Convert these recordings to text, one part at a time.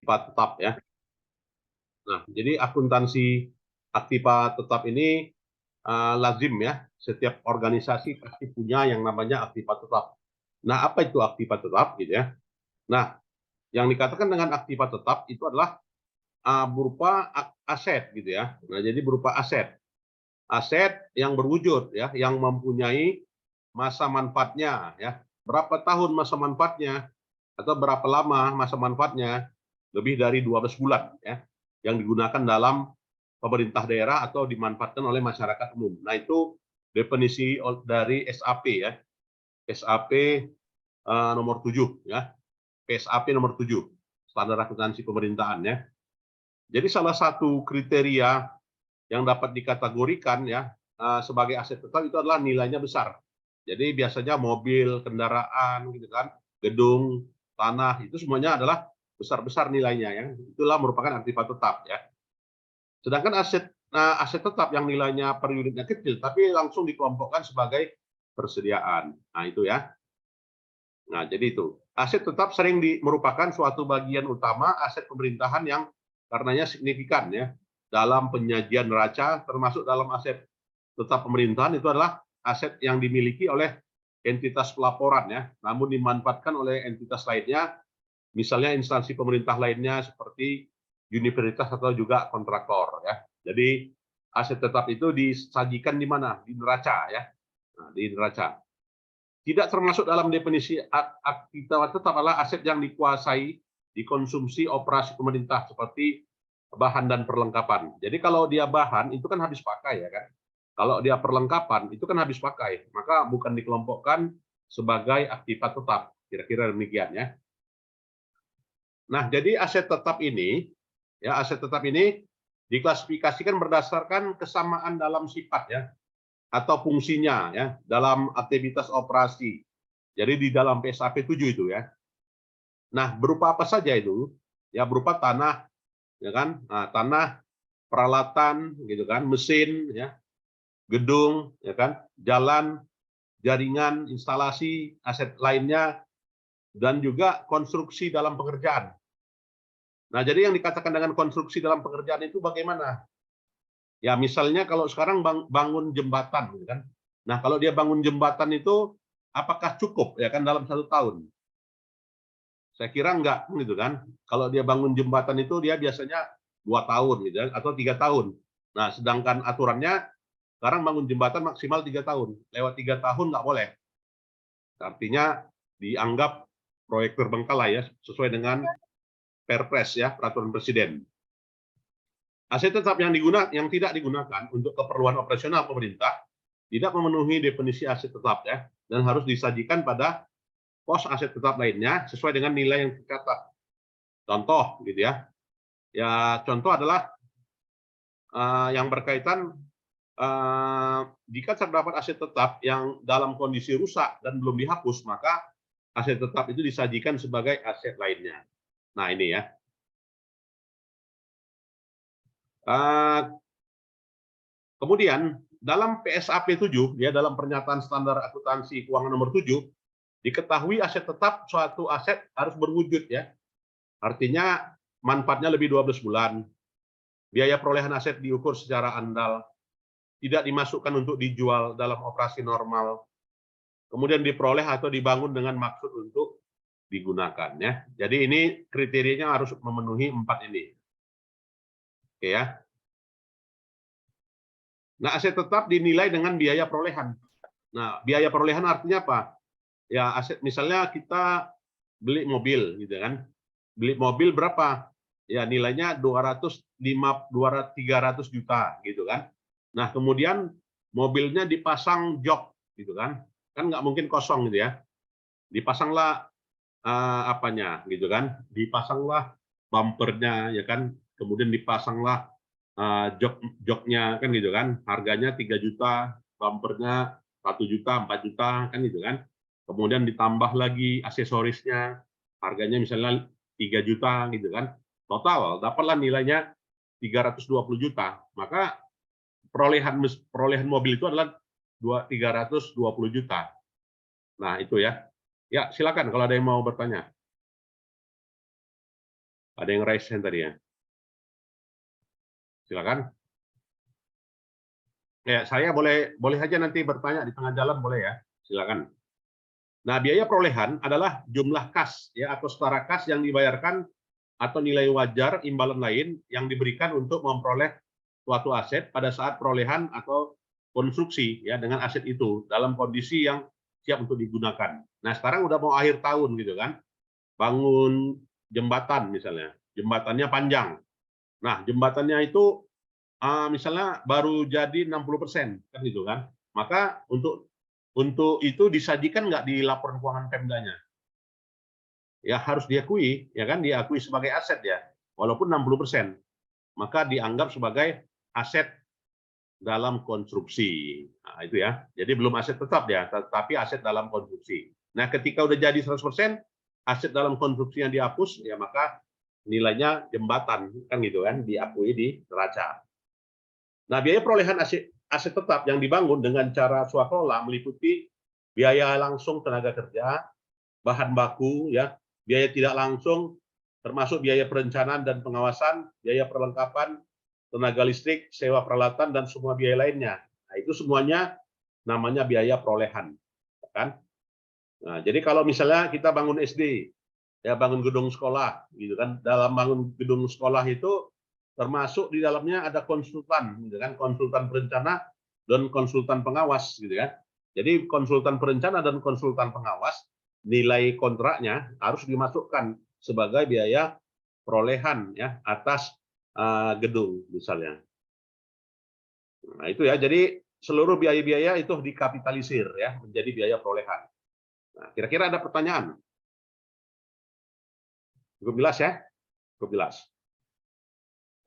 tetap ya. Nah, jadi akuntansi aktiva tetap ini lazim ya, setiap organisasi pasti punya yang namanya aktiva tetap. Nah, apa itu aktiva tetap gitu ya? Nah, yang dikatakan dengan aktiva tetap itu adalah berupa aset gitu ya. Nah, jadi berupa aset. Aset yang berwujud ya, yang mempunyai masa manfaatnya ya. Berapa tahun masa manfaatnya atau berapa lama masa manfaatnya? Lebih dari 12 bulan ya, yang digunakan dalam pemerintah daerah atau dimanfaatkan oleh masyarakat umum. Nah, itu definisi dari SAP ya. SAP nomor 7 ya. PSAP nomor 7, standar akuntansi pemerintahan ya. Jadi salah satu kriteria yang dapat dikategorikan ya sebagai aset tetap itu adalah nilainya besar. Jadi biasanya mobil, kendaraan gitu kan, gedung, tanah itu semuanya adalah besar-besar nilainya ya. Itulah merupakan aktiva tetap ya. Sedangkan aset tetap yang nilainya per unitnya kecil tapi langsung dikelompokkan sebagai persediaan. Nah, itu ya. Nah, jadi itu. Aset tetap sering merupakan suatu bagian utama aset pemerintahan yang karenanya signifikan ya dalam penyajian neraca, termasuk dalam aset tetap pemerintahan itu adalah aset yang dimiliki oleh entitas pelaporan ya, namun dimanfaatkan oleh entitas lainnya, misalnya instansi pemerintah lainnya seperti universitas atau juga kontraktor ya. Jadi aset tetap itu disajikan di mana? Di neraca ya. Nah, di neraca. Tidak termasuk dalam definisi aktiva tetap adalah aset yang dikuasai, dikonsumsi operasi pemerintah seperti bahan dan perlengkapan. Jadi kalau dia bahan itu kan habis pakai ya kan. Kalau dia perlengkapan itu kan habis pakai, maka bukan dikelompokkan sebagai aktiva tetap. Kira-kira demikian ya. Nah, jadi aset tetap ini diklasifikasikan berdasarkan kesamaan dalam sifat ya atau fungsinya ya dalam aktivitas operasi. Jadi di dalam PSAP 7 itu ya. Nah, berupa apa saja itu? Ya berupa tanah, ya kan? Nah, tanah, peralatan, gitu kan, mesin, ya, gedung, ya kan, jalan, jaringan, instalasi, aset lainnya, dan juga konstruksi dalam pekerjaan. Nah, jadi yang dikatakan dengan konstruksi dalam pekerjaan itu bagaimana? Ya, misalnya kalau sekarang bangun jembatan, gitu kan? Nah, kalau dia bangun jembatan itu apakah cukup ya kan dalam 1 tahun? Saya kira enggak gitu kan. Kalau dia bangun jembatan itu dia biasanya 2 tahun gitu kan, atau 3 tahun. Nah, sedangkan aturannya sekarang bangun jembatan maksimal 3 tahun. Lewat 3 tahun nggak boleh. Artinya dianggap proyek terbengkalai ya, sesuai dengan Perpres ya, peraturan presiden. Aset tetap yang tidak digunakan untuk keperluan operasional pemerintah tidak memenuhi definisi aset tetap ya, dan harus disajikan pada pos aset tetap lainnya sesuai dengan nilai yang tercatat. Contoh gitu ya. Ya, contoh adalah yang berkaitan jika terdapat aset tetap yang dalam kondisi rusak dan belum dihapus, maka aset tetap itu disajikan sebagai aset lainnya. Nah, ini ya. Kemudian dalam PSAP 7 ya, dalam pernyataan standar akuntansi keuangan nomor 7, diketahui aset tetap suatu aset harus berwujud ya. Artinya manfaatnya lebih 12 bulan. Biaya perolehan aset diukur secara andal, tidak dimasukkan untuk dijual dalam operasi normal, kemudian diperoleh atau dibangun dengan maksud untuk digunakan ya. Jadi ini kriterianya harus memenuhi 4 ini. Oke ya. Nah, aset tetap dinilai dengan biaya perolehan. Nah, biaya perolehan artinya apa? Ya, aset misalnya kita beli mobil gitu kan. Beli mobil berapa? Ya, nilainya 300 juta gitu kan. Nah, kemudian mobilnya dipasang jok gitu kan. Kan nggak mungkin kosong gitu ya. Dipasanglah apanya gitu kan. Dipasanglah bumpernya ya kan. Kemudian dipasanglah joknya kan gitu kan. Harganya 3 juta, bumpernya 1 juta, 4 juta kan gitu kan. Kemudian ditambah lagi aksesorisnya, harganya misalnya 3 juta gitu kan. Total dapatlah nilainya 320 juta. Maka perolehan mobil itu adalah 320 juta. Nah, itu ya. Ya, silakan kalau ada yang mau bertanya. Ada yang raise hand tadi ya? Silakan. Ya, saya boleh aja nanti bertanya di tengah jalan, boleh ya? Silakan. Nah, biaya perolehan adalah jumlah kas ya atau setara kas yang dibayarkan atau nilai wajar imbalan lain yang diberikan untuk memperoleh suatu aset pada saat perolehan atau konstruksi ya dengan aset itu dalam kondisi yang siap untuk digunakan. Nah, sekarang udah mau akhir tahun gitu kan. Bangun jembatan misalnya. Jembatannya panjang. Nah, jembatannya itu misalnya baru jadi 60% kan gitu kan. Maka untuk itu disajikan nggak di laporan keuangan Pemdanya? Ya harus diakui, ya kan, diakui sebagai aset ya, walaupun 60%, maka dianggap sebagai aset dalam konstruksi. Nah, itu ya. Jadi belum aset tetap ya, tetapi aset dalam konstruksi. Nah, ketika udah jadi 100%, aset dalam konstruksi yang dihapus, ya maka nilainya jembatan, kan gitu kan, diakui di neraca. Nah, biaya perolehan aset tetap yang dibangun dengan cara swakelola meliputi biaya langsung tenaga kerja, bahan baku, ya, biaya tidak langsung, termasuk biaya perencanaan dan pengawasan, biaya perlengkapan, tenaga listrik, sewa peralatan, dan semua biaya lainnya. Nah, itu semuanya namanya biaya perolehan, kan? Nah, jadi kalau misalnya kita bangun SD, ya bangun gedung sekolah, gitu kan? Dalam bangun gedung sekolah itu termasuk di dalamnya ada konsultan, gitu kan? Konsultan perencana dan konsultan pengawas, gitu ya. Jadi konsultan perencana dan konsultan pengawas nilai kontraknya harus dimasukkan sebagai biaya perolehan ya atas gedung misalnya. Nah, itu ya. Jadi seluruh biaya-biaya itu dikapitalisir ya menjadi biaya perolehan. Nah, kira-kira ada pertanyaan? Cukup jelas ya? Cukup jelas.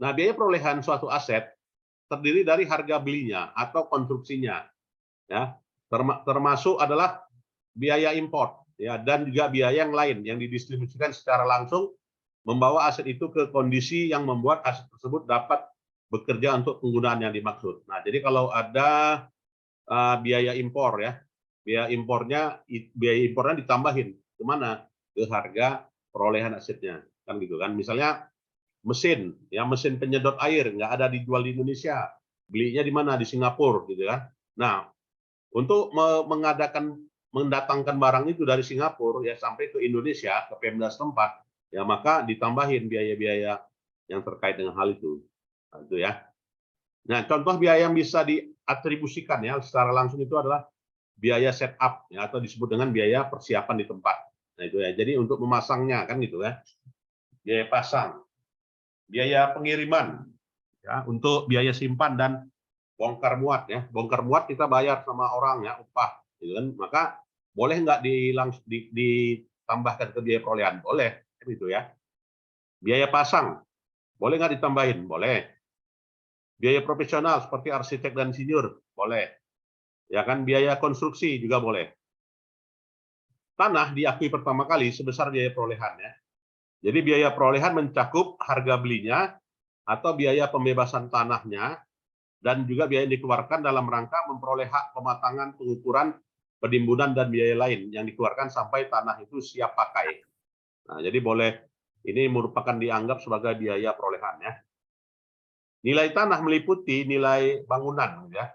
Nah, biaya perolehan suatu aset terdiri dari harga belinya atau konstruksinya, ya, termasuk adalah biaya import, ya, dan juga biaya yang lain yang didistribusikan secara langsung membawa aset itu ke kondisi yang membuat aset tersebut dapat bekerja untuk penggunaan yang dimaksud. Nah, jadi kalau ada biaya impor ya, biaya impornya ditambahin kemana? Ke harga perolehan asetnya, kan gitu kan? Misalnya mesin, ya mesin penyedot air nggak ada dijual di Indonesia, belinya di mana? Di Singapura, gitu kan? Nah, untuk mendatangkan barang itu dari Singapura ya sampai ke Indonesia ke Pemda setempat, ya maka ditambahin biaya-biaya yang terkait dengan hal itu. Nah, itu ya. Nah, contoh biaya yang bisa diatribusikan ya secara langsung itu adalah biaya setup ya atau disebut dengan biaya persiapan di tempat. Nah, itu ya. Jadi untuk memasangnya kan gitu ya. Biaya pasang, biaya pengiriman ya untuk biaya simpan dan bongkar muat ya. Bongkar muat kita bayar sama orang ya upah gitu kan. Maka boleh nggak ditambahkan ke biaya perolehan? Boleh gitu ya. Biaya pasang boleh nggak ditambahin? Boleh. Biaya profesional seperti arsitek dan insinyur boleh. Ya kan, biaya konstruksi juga boleh. Tanah diakui pertama kali sebesar biaya perolehan ya. Jadi biaya perolehan mencakup harga belinya atau biaya pembebasan tanahnya dan juga biaya yang dikeluarkan dalam rangka memperoleh hak pematangan, pengukuran, penimbunan, dan biaya lain yang dikeluarkan sampai tanah itu siap pakai. Nah, jadi boleh, ini merupakan dianggap sebagai biaya perolehan ya. Nilai tanah meliputi nilai bangunan ya.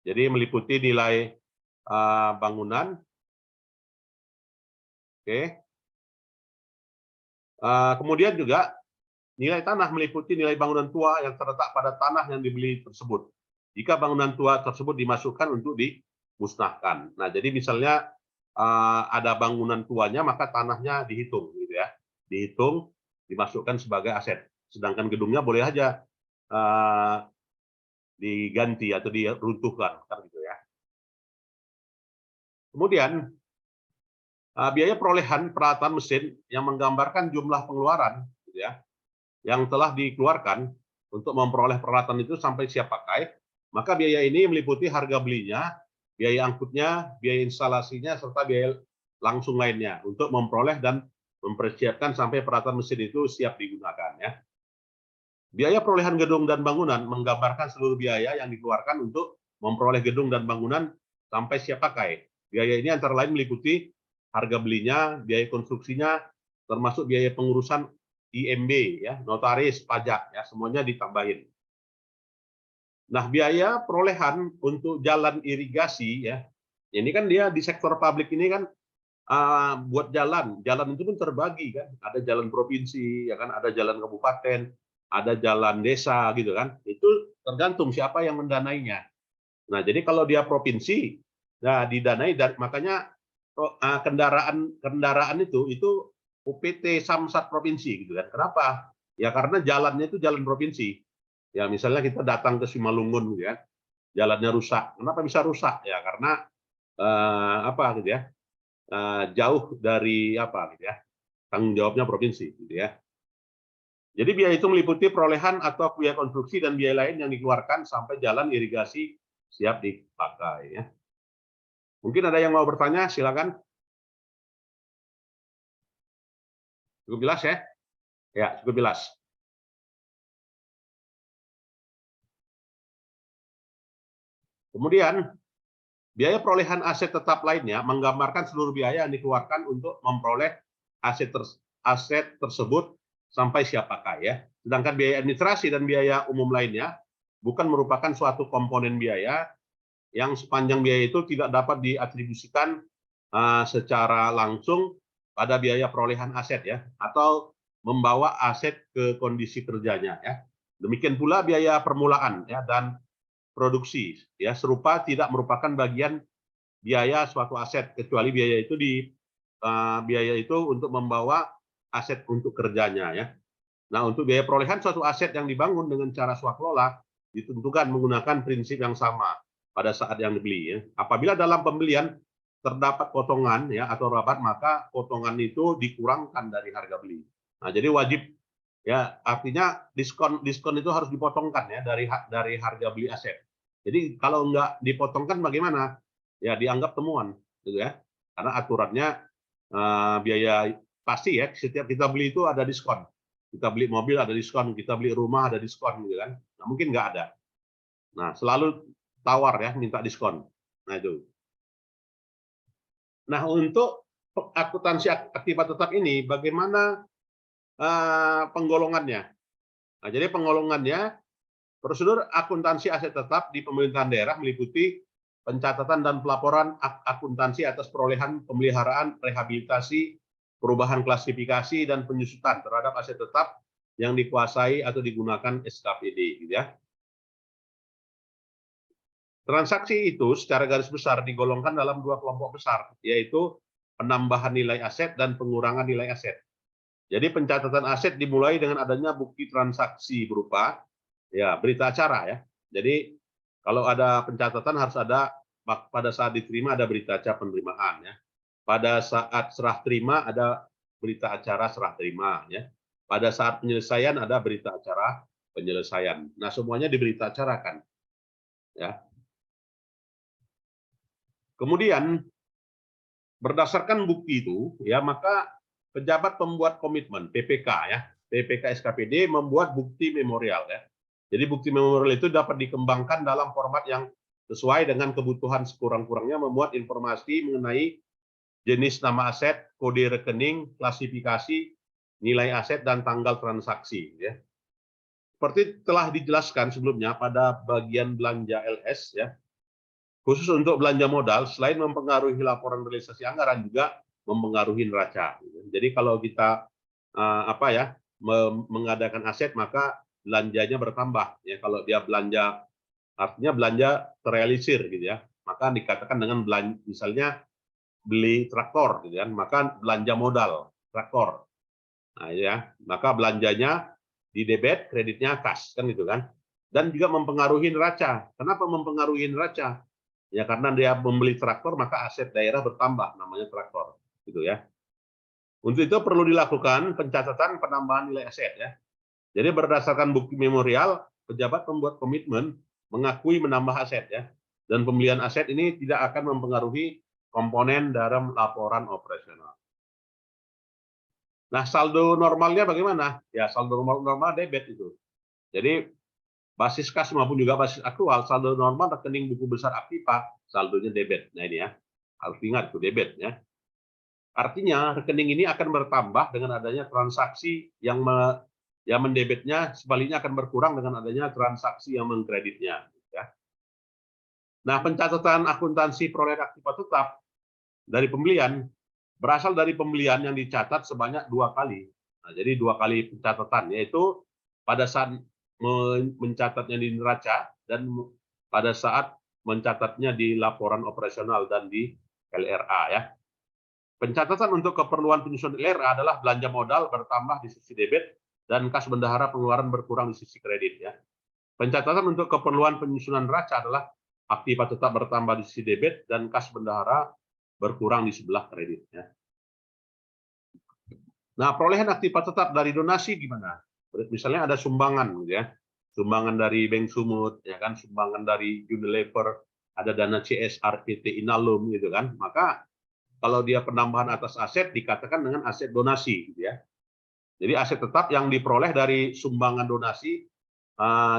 Jadi meliputi nilai bangunan. Oke. Kemudian juga nilai tanah meliputi nilai bangunan tua yang terletak pada tanah yang dibeli tersebut. Jika bangunan tua tersebut dimasukkan untuk dimusnahkan. Nah, jadi misalnya ada bangunan tuanya, maka tanahnya dihitung, gitu ya, dihitung, dimasukkan sebagai aset. Sedangkan gedungnya boleh aja diganti atau diruntuhkan, kan gitu ya. Kemudian biaya perolehan peralatan mesin yang menggambarkan jumlah pengeluaran, gitu ya, yang telah dikeluarkan untuk memperoleh peralatan itu sampai siap pakai, maka biaya ini meliputi harga belinya, biaya angkutnya, biaya instalasinya, serta biaya langsung lainnya untuk memperoleh dan mempersiapkan sampai peralatan mesin itu siap digunakan ya. Biaya perolehan gedung dan bangunan menggambarkan seluruh biaya yang dikeluarkan untuk memperoleh gedung dan bangunan sampai siap pakai. Biaya ini antara lain meliputi harga belinya, biaya konstruksinya, termasuk biaya pengurusan IMB, ya, notaris, pajak, ya, semuanya ditambahin. Nah, biaya perolehan untuk jalan irigasi, ya, ini kan dia di sektor publik ini kan buat jalan itu pun terbagi kan, ada jalan provinsi, ya kan, ada jalan kabupaten, ada jalan desa gitu kan, itu tergantung siapa yang mendanainya. Nah, jadi kalau dia provinsi, nah didanai, dan makanya kendaraan itu UPT Samsat provinsi gitu kan. Kenapa? Ya karena jalannya itu jalan provinsi. Ya misalnya kita datang ke Simalungun gitu ya, jalannya rusak. Kenapa bisa rusak? Ya karena apa gitu ya? Jauh dari apa gitu ya? Tanggung jawabnya provinsi gitu ya. Jadi biaya itu meliputi perolehan atau biaya konstruksi dan biaya lain yang dikeluarkan sampai jalan irigasi siap dipakai ya. Mungkin ada yang mau bertanya, silakan. Cukup jelas ya? Ya, cukup jelas. Kemudian, biaya perolehan aset tetap lainnya menggambarkan seluruh biaya yang dikeluarkan untuk memperoleh aset tersebut sampai siap pakai ya. Sedangkan biaya administrasi dan biaya umum lainnya bukan merupakan suatu komponen biaya yang sepanjang biaya itu tidak dapat diatribusikan secara langsung pada biaya perolehan aset ya, atau membawa aset ke kondisi kerjanya ya. Demikian pula biaya permulaan ya dan produksi ya, serupa tidak merupakan bagian biaya suatu aset, kecuali biaya itu untuk membawa aset untuk kerjanya ya. Nah, untuk biaya perolehan suatu aset yang dibangun dengan cara swakelola ditentukan menggunakan prinsip yang sama pada saat yang dibeli ya. Apabila dalam pembelian terdapat potongan ya atau rabat, maka potongan itu dikurangkan dari harga beli. Nah, jadi wajib ya, artinya diskon itu harus dipotongkan ya dari harga beli aset. Jadi kalau nggak dipotongkan bagaimana? Ya dianggap temuan gitu ya. Karena aturannya biaya pasti ya, setiap kita beli itu ada diskon. Kita beli mobil ada diskon, kita beli rumah ada diskon gitu kan. Nah, mungkin nggak ada. Nah, selalu tawar ya, minta diskon. Nah, itu. Nah, untuk akuntansi aktiva tetap ini bagaimana penggolongannya? Nah, jadi penggolongannya, prosedur akuntansi aset tetap di pemerintahan daerah meliputi pencatatan dan pelaporan akuntansi atas perolehan, pemeliharaan, rehabilitasi, perubahan klasifikasi, dan penyusutan terhadap aset tetap yang dikuasai atau digunakan SKPD. Gitu ya. Transaksi itu secara garis besar digolongkan dalam dua kelompok besar, yaitu penambahan nilai aset dan pengurangan nilai aset. Jadi pencatatan aset dimulai dengan adanya bukti transaksi berupa ya berita acara ya. Jadi kalau ada pencatatan harus ada, pada saat diterima ada berita acara penerimaan ya. Pada saat serah terima ada berita acara serah terima ya. Pada saat penyelesaian ada berita acara penyelesaian. Nah, semuanya diberita acarakan ya. Kemudian berdasarkan bukti itu ya, maka pejabat pembuat komitmen PPK ya, PPK SKPD membuat bukti memorial ya. Jadi bukti memorial itu dapat dikembangkan dalam format yang sesuai dengan kebutuhan, sekurang-kurangnya memuat informasi mengenai jenis nama aset, kode rekening, klasifikasi, nilai aset, dan tanggal transaksi ya. Seperti telah dijelaskan sebelumnya pada bagian belanja LS ya, khusus untuk belanja modal, selain mempengaruhi laporan realisasi anggaran, juga mempengaruhi neraca. Jadi kalau kita mengadakan aset, maka belanjanya bertambah. Ya, kalau dia belanja, artinya belanja terrealisir gitu ya. Maka dikatakan dengan belanja, misalnya beli traktor gitu kan, maka belanja modal traktor. Nah ya, maka belanjanya di debit, kreditnya kas kan gitu kan. Dan juga mempengaruhi neraca. Kenapa mempengaruhi neraca? Ya karena dia membeli traktor, maka aset daerah bertambah, namanya traktor gitu ya. Untuk itu perlu dilakukan pencatatan penambahan nilai aset ya. Jadi berdasarkan bukti memorial, pejabat membuat komitmen mengakui menambah aset ya. Dan pembelian aset ini tidak akan mempengaruhi komponen dalam laporan operasional. Nah, saldo normalnya bagaimana? Ya, saldo normal debit itu. Jadi basis kas maupun juga basis aktual, saldo normal rekening buku besar Aktiva, saldonya debit. Nah ini ya, harus ingat itu debit ya. Artinya rekening ini akan bertambah dengan adanya transaksi yang mendebitnya, sebaliknya akan berkurang dengan adanya transaksi yang mengkreditnya. Ya. Nah, pencatatan akuntansi perolehan aktiva tetap dari pembelian berasal dari pembelian yang dicatat sebanyak 2 kali. Nah, jadi 2 kali pencatatan, yaitu pada saat mencatatnya di neraca dan pada saat mencatatnya di laporan operasional dan di LRA ya. Pencatatan untuk keperluan penyusunan LRA adalah belanja modal bertambah di sisi debit dan kas bendahara pengeluaran berkurang di sisi kredit ya. Pencatatan untuk keperluan penyusunan neraca adalah aktiva tetap bertambah di sisi debit dan kas bendahara berkurang di sebelah kredit ya. Nah, perolehan aktiva tetap dari donasi gimana? Misalnya ada sumbangan gitu ya. Sumbangan dari Bank Sumut ya kan, sumbangan dari Unilever, ada dana CSR PT Inalum gitu kan. Maka kalau dia penambahan atas aset dikatakan dengan aset donasi gitu ya. Jadi aset tetap yang diperoleh dari sumbangan donasi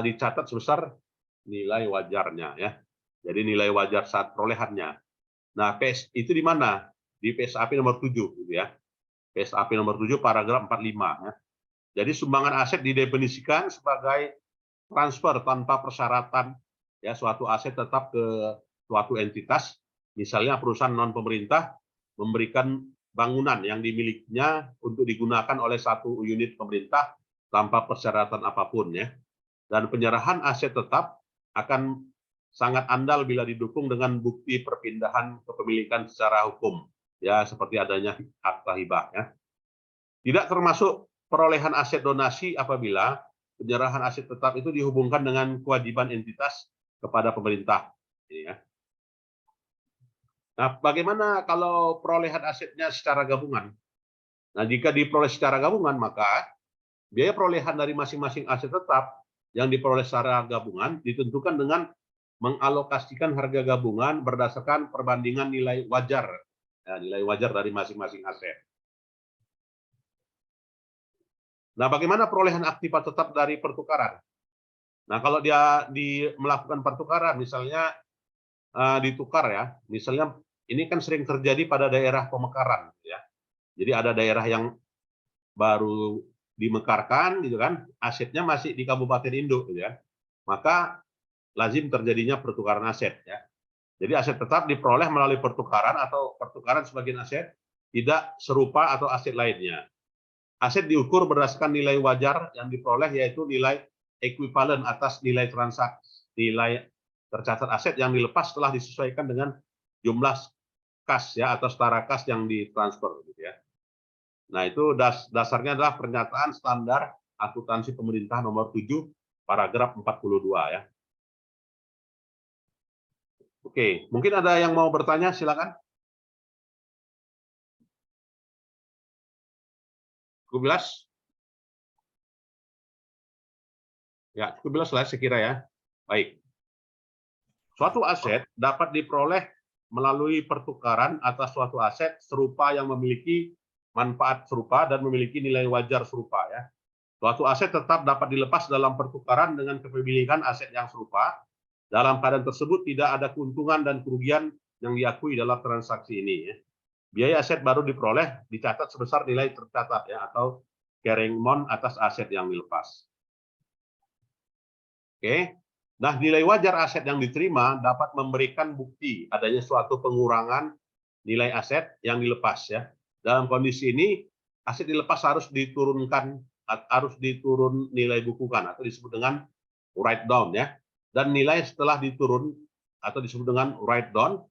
dicatat sebesar nilai wajarnya ya. Jadi nilai wajar saat perolehannya. Nah, PS itu di mana? Di PSAP nomor 7 gitu ya. PSAP nomor 7 paragraf 45 ya. Jadi sumbangan aset didefinisikan sebagai transfer tanpa persyaratan ya suatu aset tetap ke suatu entitas, misalnya perusahaan non pemerintah memberikan bangunan yang dimilikinya untuk digunakan oleh satu unit pemerintah tanpa persyaratan apapun ya. Dan penyerahan aset tetap akan sangat andal bila didukung dengan bukti perpindahan kepemilikan secara hukum ya, seperti adanya akta hibah ya. Tidak termasuk perolehan aset donasi apabila penyerahan aset tetap itu dihubungkan dengan kewajiban entitas kepada pemerintah. Ya. Nah, bagaimana kalau perolehan asetnya secara gabungan? Nah, jika diperoleh secara gabungan, maka biaya perolehan dari masing-masing aset tetap yang diperoleh secara gabungan ditentukan dengan mengalokasikan harga gabungan berdasarkan perbandingan nilai wajar, ya, nilai wajar dari masing-masing aset. Nah, bagaimana perolehan aktiva tetap dari pertukaran? Nah, kalau dia melakukan pertukaran, misalnya ditukar ya, misalnya ini kan sering terjadi pada daerah pemekaran, ya. Jadi ada daerah yang baru dimekarkan, gitu kan, asetnya masih di Kabupaten Induk, gitu ya. Maka lazim terjadinya pertukaran aset, ya. Jadi aset tetap diperoleh melalui pertukaran atau pertukaran sebagian aset tidak serupa atau aset lainnya. Aset diukur berdasarkan nilai wajar yang diperoleh, yaitu nilai ekuivalen atas nilai transaksi, nilai tercatat aset yang dilepas setelah disesuaikan dengan jumlah kas ya atau setara kas yang ditransfer gitu ya. Nah, itu dasarnya adalah pernyataan standar akuntansi pemerintah nomor 7 paragraf 42 ya. Oke, mungkin ada yang mau bertanya, silakan. Cukup jelas? Ya, cukup jelas lah saya kira ya. Baik. Suatu aset dapat diperoleh melalui pertukaran atas suatu aset serupa yang memiliki manfaat serupa dan memiliki nilai wajar serupa ya. Suatu aset tetap dapat dilepas dalam pertukaran dengan kepemilikan aset yang serupa. Dalam keadaan tersebut tidak ada keuntungan dan kerugian yang diakui dalam transaksi ini ya. Biaya aset baru diperoleh dicatat sebesar nilai tercatat ya atau carrying amount atas aset yang dilepas. Oke. Nah, nilai wajar aset yang diterima dapat memberikan bukti adanya suatu pengurangan nilai aset yang dilepas ya. Dalam kondisi ini, aset dilepas harus diturunkan, harus diturun nilai bukukan atau disebut dengan write down ya. Dan nilai setelah diturun atau disebut dengan write down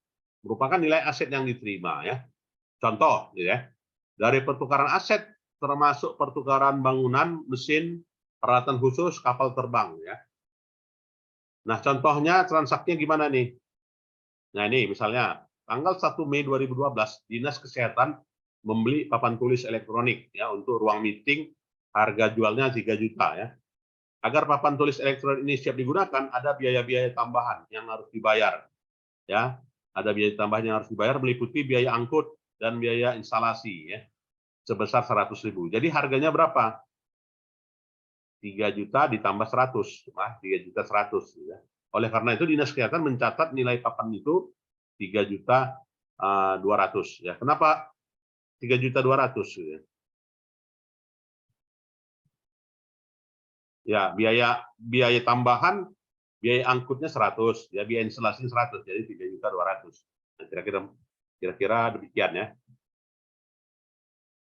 merupakan nilai aset yang diterima ya. Contoh gitu ya. Dari pertukaran aset termasuk pertukaran bangunan, mesin, peralatan khusus, kapal terbang ya. Nah, contohnya transaksinya gimana nih? Nah, ini misalnya tanggal 1 Mei 2012, Dinas Kesehatan membeli papan tulis elektronik ya untuk ruang meeting, harga jualnya 3 juta ya. Agar papan tulis elektronik ini siap digunakan, ada biaya-biaya tambahan yang harus dibayar. Ya, ada biaya tambahan yang harus dibayar meliputi biaya angkut dan biaya instalasi ya. Sebesar 100.000. Jadi harganya berapa? 3 juta ditambah 100, 3 juta 100 ya. Oleh karena itu Dinas Kesehatan mencatat nilai papan itu 3 juta 200 ya. Kenapa 3.200.000 gitu ya. Ya, biaya tambahan, biaya angkutnya 100, ya biaya instalasi 100, jadi 3.200.000. Nah, kira-kira demikian ya.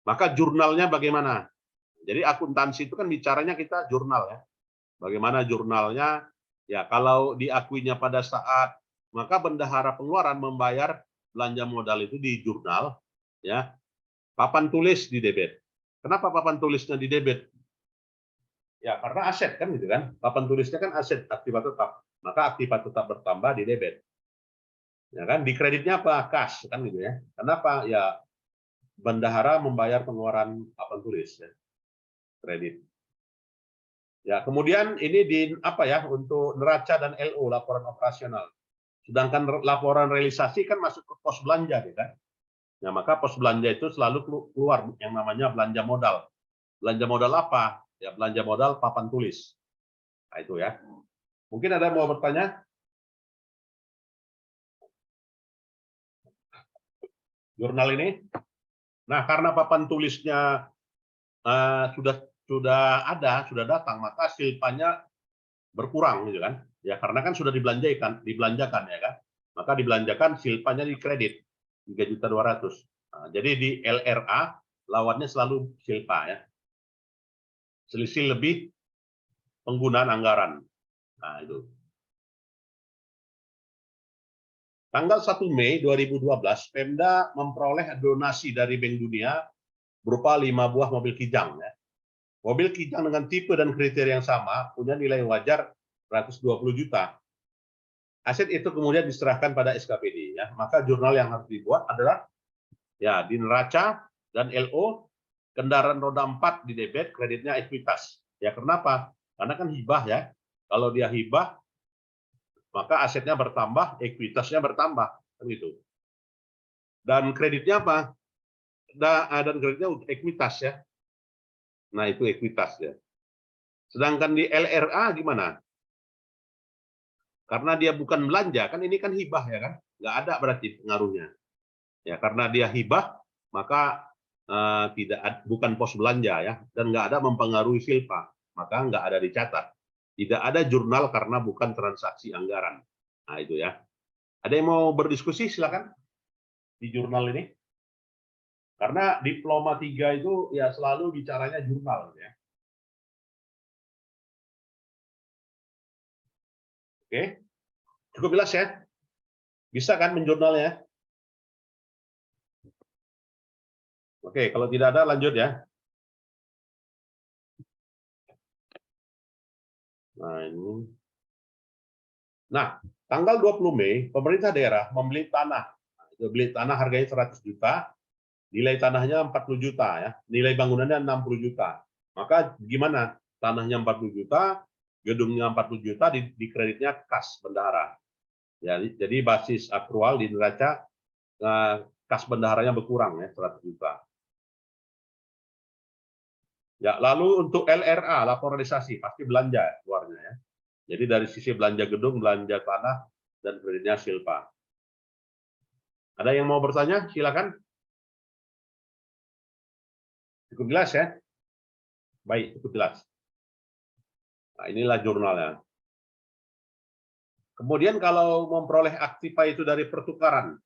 Maka jurnalnya bagaimana? Jadi akuntansi itu kan bicaranya kita jurnal ya. Bagaimana jurnalnya? Ya, kalau diakuinya pada saat maka bendahara pengeluaran membayar belanja modal itu di jurnal, ya. Papan tulis di debit. Kenapa papan tulisnya di debit? Ya, karena aset kan gitu kan. Papan tulisnya kan aset aktiva tetap. Maka aktiva tetap bertambah di debit. Ya kan, di kreditnya apa? Kas kan gitu ya. Kenapa? Ya, bendahara membayar pengeluaran papan tulis ya. Kredit. Ya, kemudian ini di apa ya untuk neraca dan LO laporan operasional. Sedangkan laporan realisasi kan masuk ke pos belanja, ya kan? Nah, maka pos belanja itu selalu keluar yang namanya belanja modal. Belanja modal apa? Ya, belanja modal papan tulis. Nah, itu ya. Mungkin ada yang mau bertanya? Jurnal ini. Nah, karena papan tulisnya sudah datang, maka silpanya berkurang gitu kan. Ya, karena kan sudah dibelanjakan ya kan. Maka dibelanjakan silpanya di kredit 3.200.000. Nah, jadi di LRA lawannya selalu silpa ya. Selisih lebih penggunaan anggaran. Nah, itu. Tanggal 1 Mei 2012, Pemda memperoleh donasi dari Bank Dunia berupa 5 buah mobil Kijang. Ya. Mobil Kijang dengan tipe dan kriteria yang sama punya nilai wajar 120 juta. Aset itu kemudian diserahkan pada SKPD. Ya. Maka jurnal yang harus dibuat adalah ya di neraca dan LO, kendaraan roda 4 di debit, kreditnya ekuitas. Ya kenapa? Karena kan hibah ya. Kalau dia hibah, maka asetnya bertambah, ekuitasnya bertambah, kan gitu. Dan kreditnya apa? Dan kreditnya ekuitas ya. Nah, itu ekuitas ya. Sedangkan di LRA gimana? Karena dia bukan belanja, kan ini kan hibah ya kan? Nggak ada berarti pengaruhnya. Ya, karena dia hibah, maka bukan pos belanja ya, dan nggak ada mempengaruhi silpa, maka nggak ada dicatat. Tidak ada jurnal karena bukan transaksi anggaran. Nah, itu ya. Ada yang mau berdiskusi silakan di jurnal ini. Karena diploma 3 itu ya selalu bicaranya jurnal ya. Oke. Cukup jelas ya? Bisa kan menjurnal ya? Oke, kalau tidak ada lanjut ya. Nah, ini. Nah, tanggal 20 Mei, pemerintah daerah membeli tanah. Beli tanah harganya 100 juta, nilai tanahnya 40 juta ya. Nilai bangunannya 60 juta. Maka gimana? Tanahnya 40 juta, gedungnya 40 juta, di kreditnya kas bendahara. Ya, jadi basis akrual di neraca kas bendaharanya berkurang ya 100 juta. Ya, lalu untuk LRA, lapor realisasi, pasti belanja keluarnya ya. Jadi dari sisi belanja gedung, belanja tanah, dan kreditnya silpa. Ada yang mau bertanya? Silakan. Cukup jelas ya? Baik, cukup jelas. Nah, inilah jurnalnya. Kemudian kalau memperoleh aktiva itu dari pertukaran.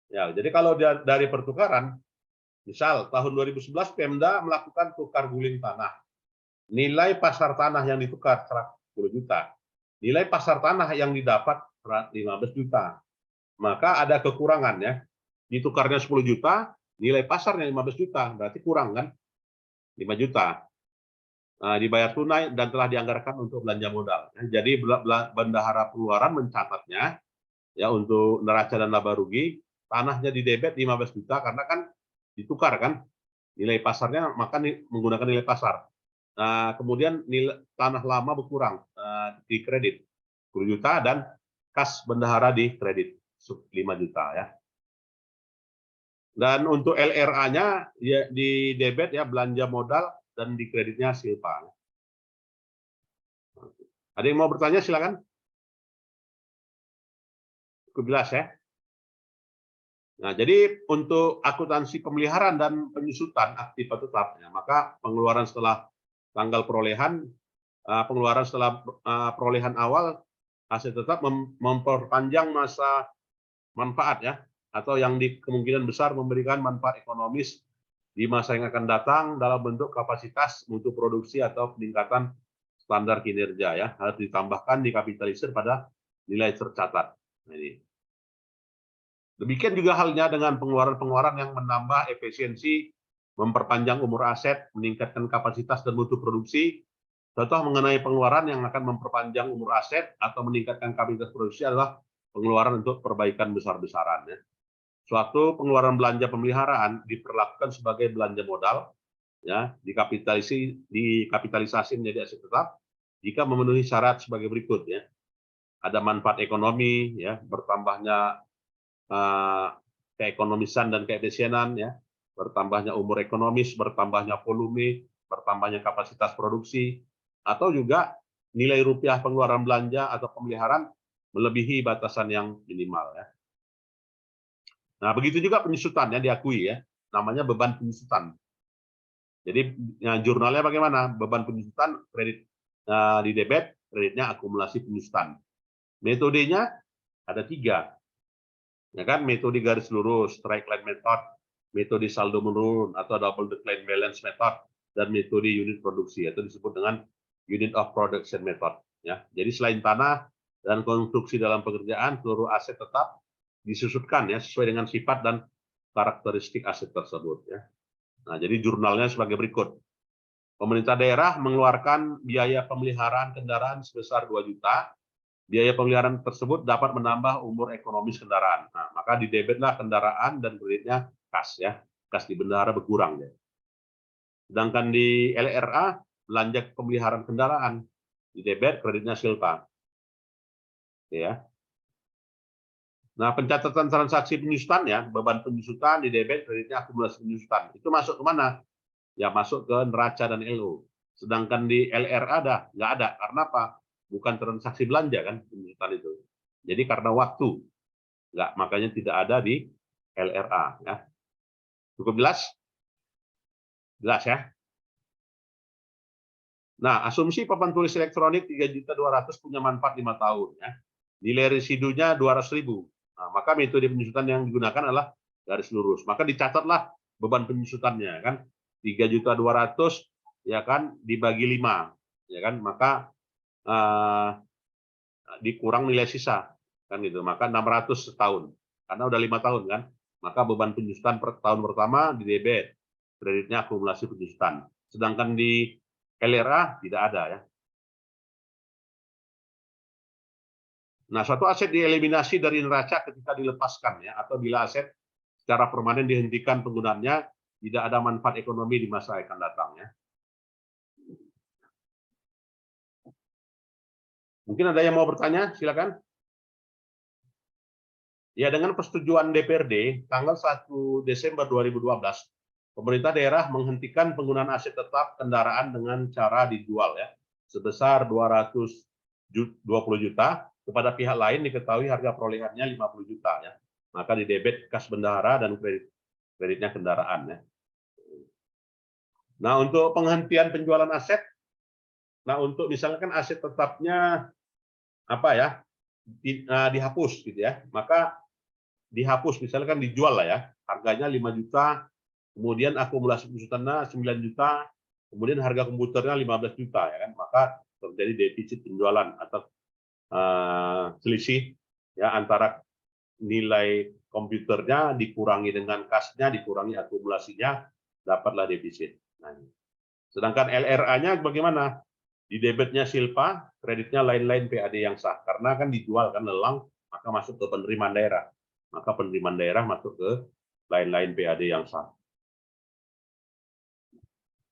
Ya, jadi kalau dari pertukaran, misal tahun 2011 Pemda melakukan tukar guling tanah. Nilai pasar tanah yang ditukar 110 juta. Nilai pasar tanah yang didapat 15 juta. Maka ada kekurangan ya. Ditukarnya 10 juta, nilai pasarnya 15 juta, berarti kurang kan? 5 juta. Dibayar tunai dan telah dianggarkan untuk belanja modal. Jadi bendahara pengeluaran mencatatnya ya untuk neraca dan laba rugi, tanahnya di debit 15 juta karena kan ditukar kan nilai pasarnya, maka menggunakan nilai pasar. Kemudian nilai tanah lama berkurang di kredit 10 juta dan kas bendahara di kredit 5 juta ya. Dan untuk LRA-nya ya, di debit ya belanja modal dan di kreditnya silpa. Ada yang mau bertanya silakan. Cukup jelas ya. Nah, jadi untuk akuntansi pemeliharaan dan penyusutan aktiva tetap, ya, maka pengeluaran setelah tanggal perolehan, pengeluaran setelah perolehan awal aset tetap memperpanjang masa manfaat ya, atau yang di kemungkinan besar memberikan manfaat ekonomis di masa yang akan datang dalam bentuk kapasitas mutu produksi atau peningkatan standar kinerja ya, harus ditambahkan dikapitalisir pada nilai tercatat. Nah, ini. Demikian juga halnya dengan pengeluaran-pengeluaran yang menambah efisiensi, memperpanjang umur aset, meningkatkan kapasitas dan mutu produksi. Contoh mengenai pengeluaran yang akan memperpanjang umur aset atau meningkatkan kapasitas produksi adalah pengeluaran untuk perbaikan besar-besaran. Ya. Suatu pengeluaran belanja pemeliharaan diperlakukan sebagai belanja modal, ya, dikapitalisasi menjadi aset tetap jika memenuhi syarat sebagai berikut. Ya. Ada manfaat ekonomi, ya, bertambahnya keekonomisan dan keefisienan, ya, bertambahnya umur ekonomis, bertambahnya volume, bertambahnya kapasitas produksi, atau juga nilai rupiah pengeluaran belanja atau pemeliharaan melebihi batasan yang minimal. Ya. Nah, begitu juga penyusutannya diakui ya, namanya beban penyusutan. Jadi jurnalnya bagaimana? Beban penyusutan kredit di debit, kreditnya akumulasi penyusutan. Metodenya ada 3. Ya kan, metode garis lurus, straight line method, metode saldo menurun atau double decline balance method, dan metode unit produksi atau disebut dengan unit of production method. Ya, jadi selain tanah dan konstruksi dalam pekerjaan, seluruh aset tetap disusutkan ya sesuai dengan sifat dan karakteristik aset tersebut. Ya. Nah, jadi jurnalnya sebagai berikut. Pemerintah daerah mengeluarkan biaya pemeliharaan kendaraan sebesar 2 juta. Biaya pemeliharaan tersebut dapat menambah umur ekonomis kendaraan. Nah, maka didebitlah kendaraan dan kreditnya kas ya. Kas di bendahara berkurang ya. Sedangkan di LRA belanja pemeliharaan kendaraan di debit, kreditnya silpa. Ya. Nah, pencatatan transaksi penyusutan ya, beban penyusutan di debit, kreditnya akumulasi penyusutan. Itu masuk ke mana? Ya masuk ke neraca dan LO. Sedangkan di LRA nggak ada. Karena apa? Bukan transaksi belanja kan penyusutan itu. Jadi karena waktu, nggak, makanya tidak ada di LRA. Ya. Cukup jelas? Jelas ya? Nah, asumsi papan tulis elektronik 3.200.000 punya manfaat 5 tahun. Ya. Nilai residunya 200.000. Nah, maka metode penyusutan yang digunakan adalah garis lurus. Maka dicatatlah beban penyusutannya kan 3.200.000 ya kan dibagi 5 ya kan, maka dikurang nilai sisa kan gitu, maka 600 setahun karena udah 5 tahun kan, maka beban penyusutan per tahun pertama di debit, kreditnya akumulasi penyusutan. Sedangkan di LRA tidak ada ya. Nah, suatu aset dieliminasi dari neraca ketika dilepaskan ya, atau bila aset secara permanen dihentikan penggunaannya, tidak ada manfaat ekonomi di masa yang akan datang ya. Mungkin ada yang mau bertanya, silakan. Ya, dengan persetujuan DPRD tanggal 1 Desember 2012, pemerintah daerah menghentikan penggunaan aset tetap kendaraan dengan cara dijual ya, sebesar 220 juta kepada pihak lain diketahui harga perolehannya 50 juta ya. Maka didebit kas bendahara dan kreditnya kendaraan ya. Nah, untuk penghentian penjualan aset, nah untuk misalkan aset tetapnya apa ya, dihapus gitu ya, maka dihapus misalkan dijual lah ya, harganya 5 juta, kemudian akumulasi penyusutannya 9 juta, kemudian harga komputernya 15 juta ya kan, maka terjadi defisit penjualan atau selisih ya antara nilai komputernya dikurangi dengan kasnya, dikurangi akumulasinya, dapatlah defisit. Nah, sedangkan LRA-nya bagaimana? Di debitnya silpa, kreditnya lain-lain PAD yang sah. Karena kan dijual kan lelang, maka masuk ke penerimaan daerah. Maka penerimaan daerah masuk ke lain-lain PAD yang sah.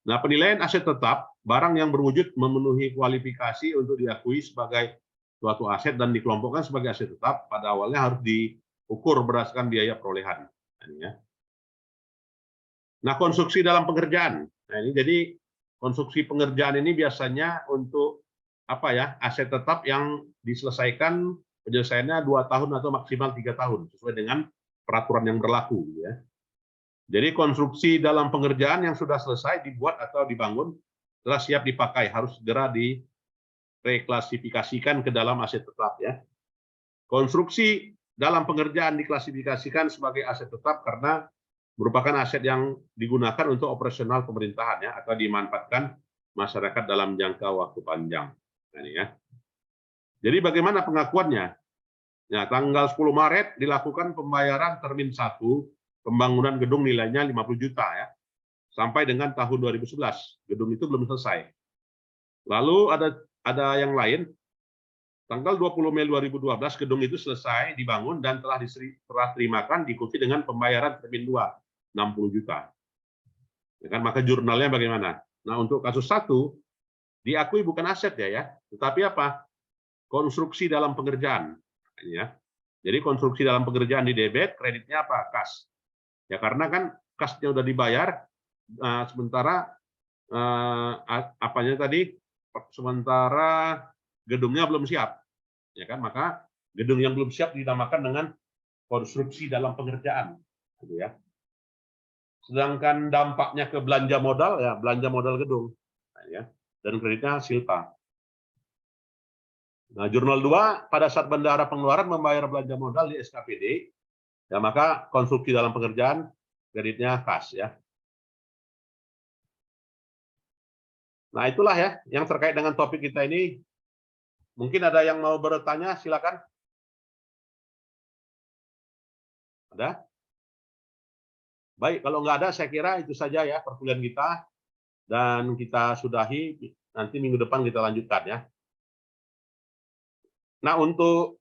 Nah, penilaian aset tetap, barang yang berwujud memenuhi kualifikasi untuk diakui sebagai suatu aset dan dikelompokkan sebagai aset tetap, pada awalnya harus diukur berdasarkan biaya perolehan. Nah, konstruksi dalam pengerjaan. Nah, ini jadi konstruksi pengerjaan ini biasanya untuk apa ya, aset tetap yang diselesaikan penyelesaiannya 2 tahun atau maksimal 3 tahun sesuai dengan peraturan yang berlaku, ya. Jadi konstruksi dalam pengerjaan yang sudah selesai dibuat atau dibangun telah siap dipakai, harus segera direklasifikasikan ke dalam aset tetap, ya. Konstruksi dalam pengerjaan diklasifikasikan sebagai aset tetap karena merupakan aset yang digunakan untuk operasional pemerintahan, ya, atau dimanfaatkan masyarakat dalam jangka waktu panjang. Nah, ini, ya. Jadi bagaimana pengakuannya? Ya, tanggal 10 Maret dilakukan pembayaran termin 1 pembangunan gedung nilainya 50 juta, ya. Sampai dengan tahun 2011. Gedung itu belum selesai. Lalu ada yang lain. Tanggal 20 Mei 2012 gedung itu selesai dibangun dan telah terimakan diikuti dengan pembayaran termin 2 60 juta. Ya kan, maka jurnalnya bagaimana? Nah, untuk kasus 1 diakui bukan aset, ya, tetapi apa? Konstruksi dalam pengerjaan, ya. Jadi konstruksi dalam pengerjaan di debit, kreditnya apa? Kas. Ya, karena kan kasnya udah dibayar, sementara apanya tadi? Sementara gedungnya belum siap, ya kan? Maka gedung yang belum siap dinamakan dengan konstruksi dalam pengerjaan, gitu, ya. Sedangkan dampaknya ke belanja modal, ya belanja modal gedung, ya, dan kreditnya silpa. Nah, jurnal 2 pada saat bendahara pengeluaran membayar belanja modal di SKPD, ya maka konstruksi dalam pengerjaan kreditnya kas, ya. Nah, itulah ya yang terkait dengan topik kita ini. Mungkin ada yang mau bertanya, silakan. Ada? Baik, kalau nggak ada, saya kira itu saja ya perkuliahan kita. Dan kita sudahi, nanti minggu depan kita lanjutkan, ya. Nah, untuk